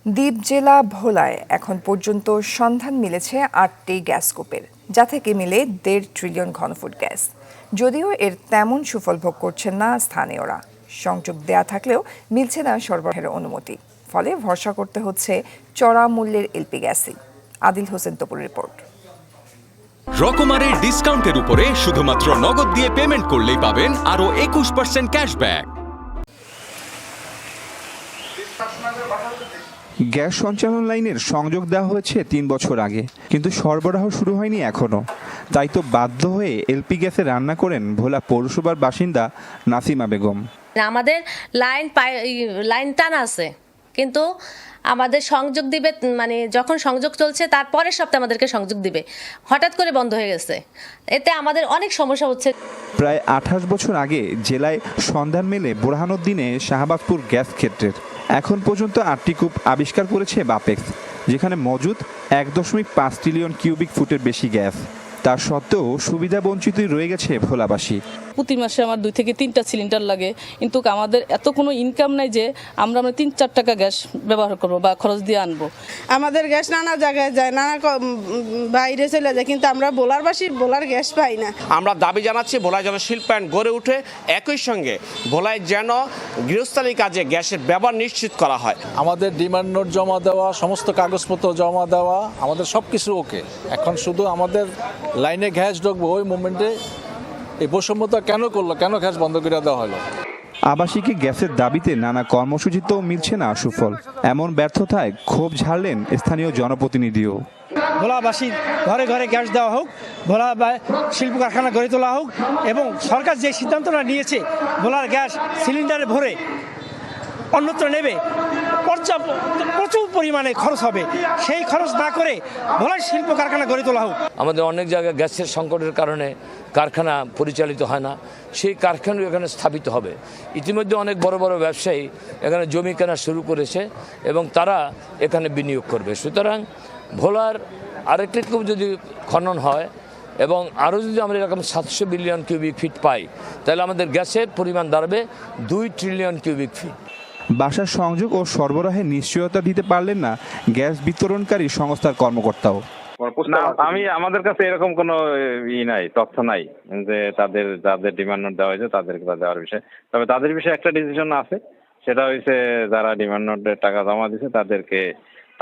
দ্বীপ জেলা ভোলায় এখন পর্যন্ত সন্ধান মিলেছে ৮টি গ্যাসকূপের, যা থেকে মিলে ১.৫ ট্রিলিয়ন ঘনফুট গ্যাস। যদিও এর তেমন সুফল ভোগ করছেন না স্থানীয়রা। সংযোগ দেয়া থাকলেও মিলছে না সরবরাহের অনুমতি, ফলে ভরসা করতে হচ্ছে চড়া মূল্যের এলপি গ্যাসই। আদিল হোসেন তপুর রিপোর্ট। রকমারের ডিসকাউন্টের উপরে শুধুমাত্র নগদ দিয়ে পেমেন্ট করলেই পাবেন আরো ২১% ক্যাশব্যাক। গ্যাস সঞ্চালন লাইনের সংযোগ দেওয়া হয়েছে ৩ বছর আগে, কিন্তু সরবরাহ শুরু হয়নি এখনো। তাই তো বাধ্য হয়ে এলপি গ্যাসে রান্না করেন ভোলা পৌরসভার বাসিন্দা নাসিমা বেগম। আমাদের লাইন টানা আছে, কিন্তু আমাদের সংযোগ দিবে, মানে যখন সংযোগ চলছে তার পরের সপ্তাহে আমাদেরকে সংযোগ দিবে, হঠাৎ করে বন্ধ হয়ে গেছে। এতে আমাদের অনেক সমস্যা হচ্ছে। প্রায় ২৮ বছর আগে জেলায় সন্ধান মেলে বোরহানুদ্দিনে শাহবাজপুর গ্যাস ক্ষেত্রের। এখন পর্যন্ত ৮টি কূপ আবিষ্কার করেছে বাপেক্স, যেখানে মজুদ ১.৫ ট্রিলিয়ন কিউবিক ফুটের বেশি গ্যাস। তার সত্ত্বেও সুবিধা বঞ্চিতই রয়ে গেছে ভোলাবাসী। প্রতি মাসে আমার ২ থেকে ৩টা সিলিন্ডার লাগে, কিন্তু আমাদের এত কোনো ইনকাম নাই যে আমরা ৩-৪ টাকা গ্যাস ব্যবহার করবো বা খরচ দিয়ে আনবো। আমাদের গ্যাস নানা জায়গায় যায়, নানা বাইরে চলে যায়, কিন্তু আমরা ভোলার গ্যাস পাই না। আমরা দাবি জানাচ্ছি ভোলায় যেন শিল্পায়ন গড়ে উঠে, একই সঙ্গে ভোলায় যেন গৃহস্থালী কাজে গ্যাসের ব্যবহার নিশ্চিত করা হয়। আমাদের ডিমান্ড নোট জমা দেওয়া, সমস্ত কাগজপত্র জমা দেওয়া, আমাদের সব কিছু ওকে। এখন শুধু আমাদের লাইনে গ্যাস ঢুকবো, ওই মুভমেন্টে এই বৈষম্যতা কেন করলো, কেন গ্যাস বন্ধ করে দেওয়া হলো। আবাসিকে গ্যাসের দাবিতে নানা কর্মসূচিতেও মিলছে না সুফল। এমন ব্যর্থতায় ক্ষোভ ঝাড়লেন স্থানীয় জনপ্রতিনিধিও। ভোলাবাসী ঘরে ঘরে গ্যাস দেওয়া হোক, ভোলা শিল্প কারখানা গড়ে তোলা হোক, এবং সরকার যে সিদ্ধান্তটা নিয়েছে ভোলার গ্যাস সিলিন্ডারে ভরে অন্যত্র নেবে, প্রচুর পরিমাণে খরচ হবে, সেই খরচ না করে ভোলার শিল্প কারখানা গড়ে তোলা হোক। আমাদের অনেক জায়গায় গ্যাসের সংকটের কারণে কারখানা পরিচালিত হয় না, সেই কারখানা এখানে স্থাপিত হবে। ইতিমধ্যে অনেক বড় বড় ব্যবসায়ী এখানে জমি কেনা শুরু করেছে এবং তারা এখানে বিনিয়োগ করবে। সুতরাং ভোলার আরেকটি কূপ যদি খনন হয় এবং আরও যদি আমরা এরকম ৭০০ বিলিয়ন কিউবিক ফিট পাই, তাহলে আমাদের গ্যাসের পরিমাণ দাঁড়াবে ২ ট্রিলিয়ন কিউবিক ফিট। বাসার সংযোগ ও সরবরাহের নিশ্চয়তা দিতে পারলেন না গ্যাস বিতরণকারী সংস্থার কর্মকর্তাও। আমাদের কাছে এরকম কোনো নাই, তথ্য নাই যে যাদের ডিমান্ড নোট দেওয়া হয়েছে তাদেরকে দেওয়ার বিষয়ে। তবে তাদের বিষয়ে একটা ডিসিশন আছে, সেটা হয়েছে যারা ডিমান্ড নোটের টাকা জমা দিয়েছে তাদেরকে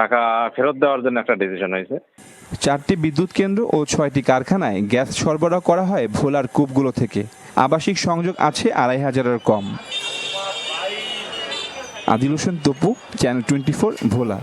টাকা ফেরত দেওয়ার জন্য একটা ডিসিশন হয়েছে। ৪টি বিদ্যুৎ কেন্দ্র ও ৬টি কারখানায় গ্যাস সরবরাহ করা হয় ভোলার কূপগুলো থেকে। আবাসিক সংযোগ আছে ২৫০০-এর কম। আদিল হোসেন তপু, চ্যানেল 24, ভোলা।